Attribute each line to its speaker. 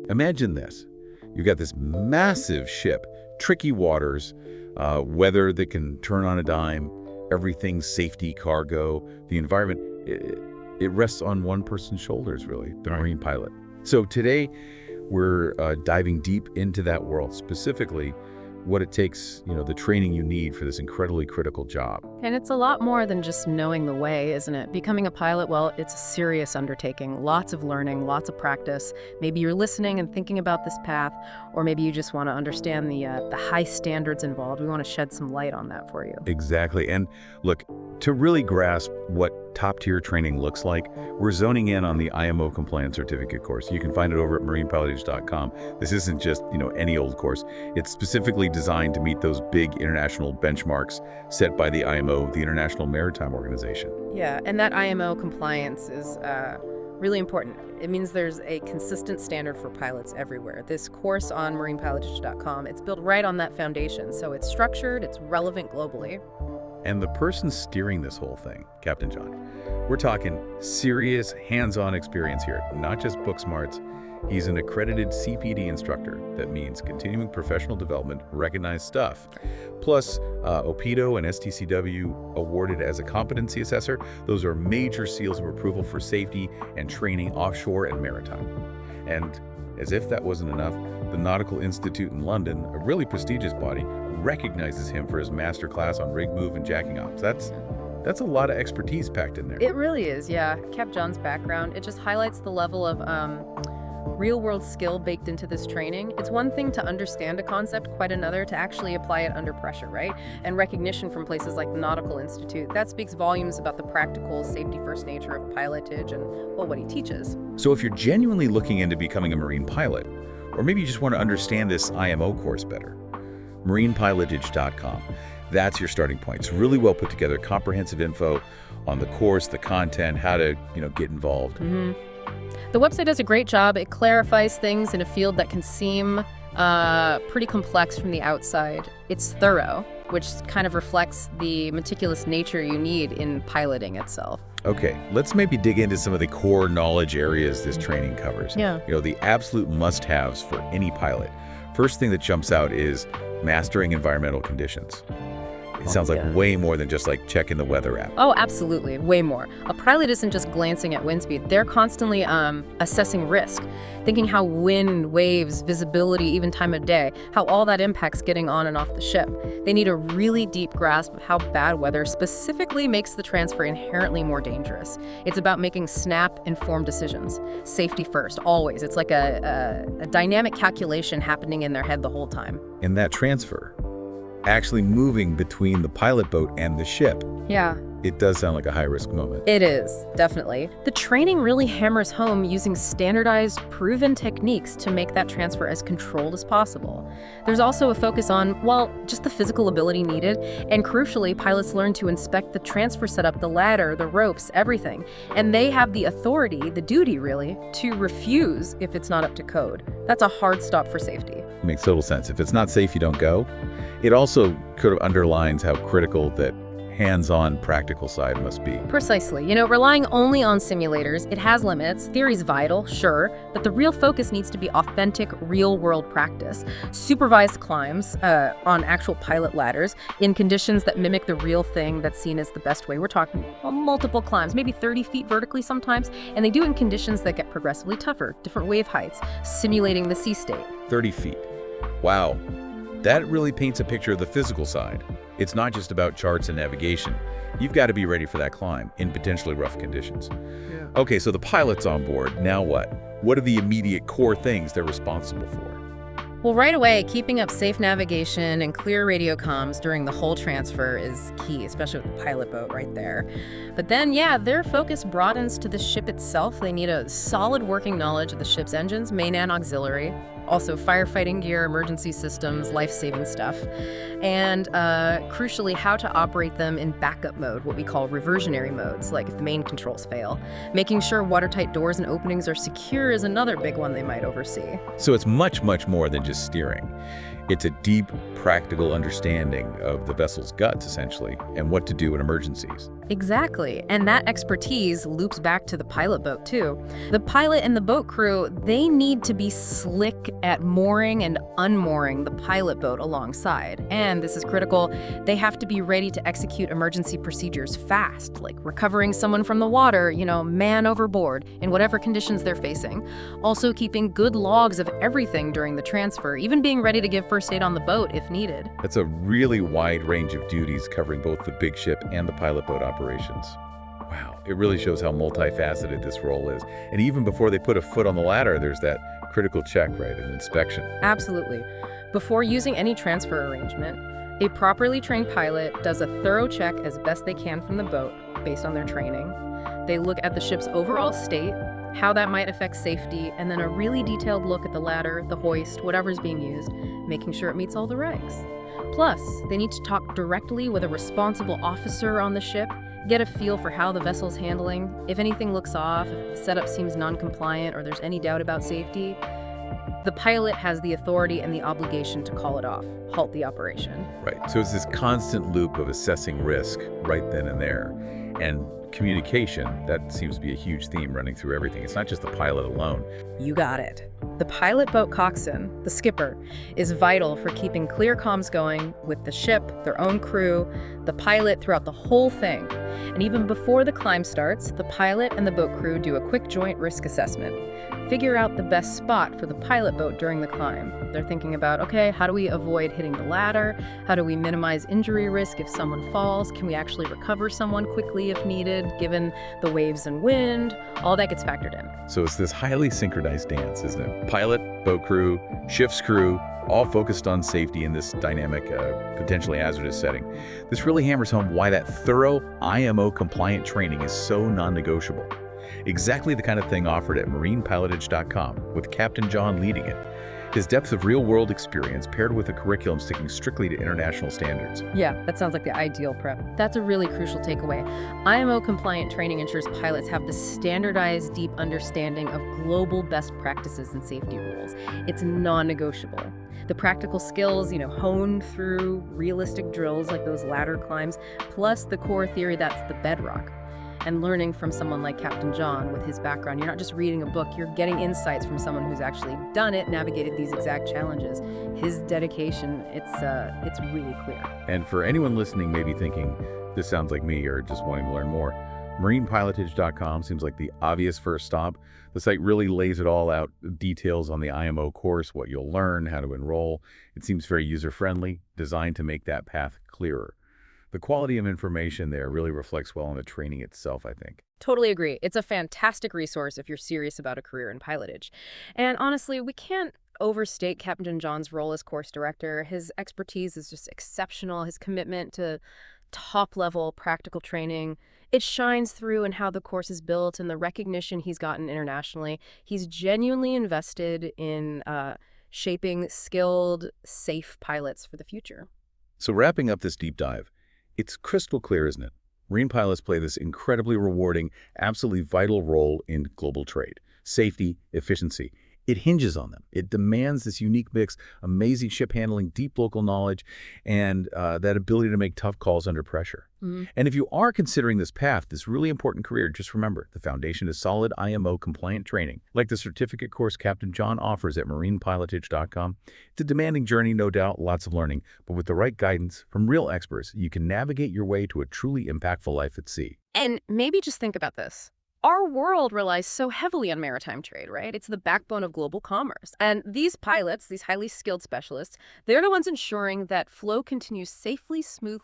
Speaker 1: Imagine this. You've got this massive ship, tricky waters, weather that can turn on a dime, everything safety, cargo, the environment. It rests on one person's shoulders, really, the marine pilot. So today, we're diving deep into that world, specifically what it takes, the training you need for this incredibly critical job.
Speaker 2: And it's a lot more than just knowing the way, isn't it? Becoming a pilot, well, it's a serious undertaking. Lots of learning, lots of practice. Maybe you're listening and thinking about this path, or maybe you just want to understand the high standards involved. We want to shed some light on that for you.
Speaker 1: Exactly. And look, to really grasp what top-tier training looks like, we're zoning in on the IMO-Compliant certificate course. You can find it over at marinepilotage.com. This isn't just, any old course. It's specifically designed to meet those big international benchmarks set by the IMO, the International Maritime Organization.
Speaker 2: Yeah, and that IMO compliance is really important. It means there's a consistent standard for pilots everywhere. This course on marinepilotage.com, it's built right on that foundation, so it's structured, it's relevant globally.
Speaker 1: And the person steering this whole thing, Captain John, we're talking serious hands-on experience here, not just book smarts. He's an accredited CPD instructor. That means continuing professional development, recognized stuff. Plus, OPIDO and STCW awarded as a competency assessor. Those are major seals of approval for safety and training offshore and maritime. And as if that wasn't enough, the Nautical Institute in London, a really prestigious body, recognizes him for his MasterClass on rig move and jacking ops. That's a lot of expertise packed in there.
Speaker 2: It really is, yeah. Cap John's background, it just highlights the level of real-world skill baked into this training. It's one thing to understand a concept, quite another to actually apply it under pressure, right? And recognition from places like the Nautical Institute, that speaks volumes about the practical, safety-first nature of pilotage and, well, what he teaches.
Speaker 1: So if you're genuinely looking into becoming a marine pilot, or maybe you just want to understand this IMO course better, marinepilotage.com. That's your starting point. It's really well put together, comprehensive info on the course, the content, how to, get involved.
Speaker 2: Mm-hmm. The website does a great job. It clarifies things in a field that can seem pretty complex from the outside. It's thorough, which kind of reflects the meticulous nature you need in piloting itself.
Speaker 1: Okay, let's maybe dig into some of the core knowledge areas this training covers.
Speaker 2: Yeah.
Speaker 1: The absolute must-haves for any pilot. First thing that jumps out is mastering environmental conditions. It sounds like way more than just checking the weather app.
Speaker 2: Oh, absolutely. Way more. A pilot isn't just glancing at wind speed. They're constantly assessing risk, thinking how wind, waves, visibility, even time of day, how all that impacts getting on and off the ship. They need a really deep grasp of how bad weather specifically makes the transfer inherently more dangerous. It's about making snap-informed decisions. Safety first, always. It's like a dynamic calculation happening in their head the whole time.
Speaker 1: And that transfer, actually moving between the pilot boat and the ship.
Speaker 2: Yeah.
Speaker 1: It does sound like a high-risk moment.
Speaker 2: It is, definitely. The training really hammers home using standardized, proven techniques to make that transfer as controlled as possible. There's also a focus on, well, just the physical ability needed, and crucially, pilots learn to inspect the transfer setup, the ladder, the ropes, everything. And they have the authority, the duty really, to refuse if it's not up to code. That's a hard stop for safety.
Speaker 1: Makes total sense. If it's not safe, you don't go. It also kind of underlines how critical that hands-on practical side must be.
Speaker 2: Precisely. Relying only on simulators, it has limits. Theory's vital, sure, but the real focus needs to be authentic, real-world practice. Supervised climbs on actual pilot ladders in conditions that mimic the real thing that's seen as the best way. We're talking multiple climbs, maybe 30 feet vertically sometimes, and they do it in conditions that get progressively tougher, different wave heights, simulating the sea state.
Speaker 1: 30 feet. Wow. That really paints a picture of the physical side. It's not just about charts and navigation. You've got to be ready for that climb in potentially rough conditions. Yeah. Okay, so the pilot's on board. Now what? What are the immediate core things they're responsible for?
Speaker 2: Well, right away, keeping up safe navigation and clear radio comms during the whole transfer is key, especially with the pilot boat right there. But then, their focus broadens to the ship itself. They need a solid working knowledge of the ship's engines, main and auxiliary, also firefighting gear, emergency systems, life-saving stuff, and crucially, how to operate them in backup mode, what we call reversionary modes, like if the main controls fail. Making sure watertight doors and openings are secure is another big one they might oversee.
Speaker 1: So it's much, much more than just steering. It's a deep, practical understanding of the vessel's guts, essentially, and what to do in emergencies.
Speaker 2: Exactly, and that expertise loops back to the pilot boat too. The pilot and the boat crew, they need to be slick at mooring and unmooring the pilot boat alongside. And this is critical, they have to be ready to execute emergency procedures fast, like recovering someone from the water, man overboard, in whatever conditions they're facing. Also keeping good logs of everything during the transfer, even being ready to give first aid on the boat if needed.
Speaker 1: That's a really wide range of duties covering both the big ship and the pilot boat operations. Wow, it really shows how multifaceted this role is. And even before they put a foot on the ladder, there's that critical check, right, an inspection.
Speaker 2: Absolutely. Before using any transfer arrangement, a properly trained pilot does a thorough check as best they can from the boat based on their training. They look at the ship's overall state, how that might affect safety, and then a really detailed look at the ladder, the hoist, whatever's being used, making sure it meets all the regs. Plus, they need to talk directly with a responsible officer on the ship, get a feel for how the vessel's handling. If anything looks off, if the setup seems non-compliant or there's any doubt about safety, the pilot has the authority and the obligation to call it off, halt the operation.
Speaker 1: Right, so it's this constant loop of assessing risk right then and there. And communication, that seems to be a huge theme running through everything. It's not just the pilot alone.
Speaker 2: You got it. The pilot boat coxswain, the skipper, is vital for keeping clear comms going with the ship, their own crew, the pilot throughout the whole thing. And even before the climb starts, the pilot and the boat crew do a quick joint risk assessment. Figure out the best spot for the pilot boat during the climb. They're thinking about, okay, how do we avoid hitting the ladder? How do we minimize injury risk if someone falls? Can we actually recover someone quickly if needed, given the waves and wind? All that gets factored in.
Speaker 1: So it's this highly synchronized dance, isn't it? Pilot, boat crew, ship's crew, all focused on safety in this dynamic, potentially hazardous setting. This really hammers home why that thorough IMO-compliant training is so non-negotiable. Exactly the kind of thing offered at marinepilotage.com, with Captain John leading it. His depth of real-world experience paired with a curriculum sticking strictly to international standards.
Speaker 2: Yeah, that sounds like the ideal prep. That's a really crucial takeaway. IMO-compliant training ensures pilots have the standardized, deep understanding of global best practices and safety rules. It's non-negotiable. The practical skills, honed through realistic drills like those ladder climbs, plus the core theory that's the bedrock. And learning from someone like Captain John with his background, you're not just reading a book, you're getting insights from someone who's actually done it, navigated these exact challenges. His dedication, it's really clear.
Speaker 1: And for anyone listening maybe thinking, this sounds like me, or just wanting to learn more, marinepilotage.com seems like the obvious first stop. The site really lays it all out, details on the IMO course, what you'll learn, how to enroll. It seems very user-friendly, designed to make that path clearer. The quality of information there really reflects well on the training itself, I think.
Speaker 2: Totally agree. It's a fantastic resource if you're serious about a career in pilotage. And honestly, we can't overstate Captain John's role as course director. His expertise is just exceptional. His commitment to top-level practical training, it shines through in how the course is built and the recognition he's gotten internationally. He's genuinely invested in shaping skilled, safe pilots for the future.
Speaker 1: So wrapping up this deep dive, it's crystal clear, isn't it? Marine pilots play this incredibly rewarding, absolutely vital role in global trade. Safety, efficiency. It hinges on them. It demands this unique mix, amazing ship handling, deep local knowledge, and that ability to make tough calls under pressure. And if you are considering this path, this really important career, just remember, the foundation is solid IMO-compliant training, like the certificate course Captain John offers at marinepilotage.com. It's a demanding journey, no doubt, lots of learning, but with the right guidance from real experts, you can navigate your way to a truly impactful life at sea.
Speaker 2: And maybe just think about this. Our world relies so heavily on maritime trade, right? It's the backbone of global commerce. And these pilots, these highly skilled specialists, they're the ones ensuring that flow continues safely, smoothly,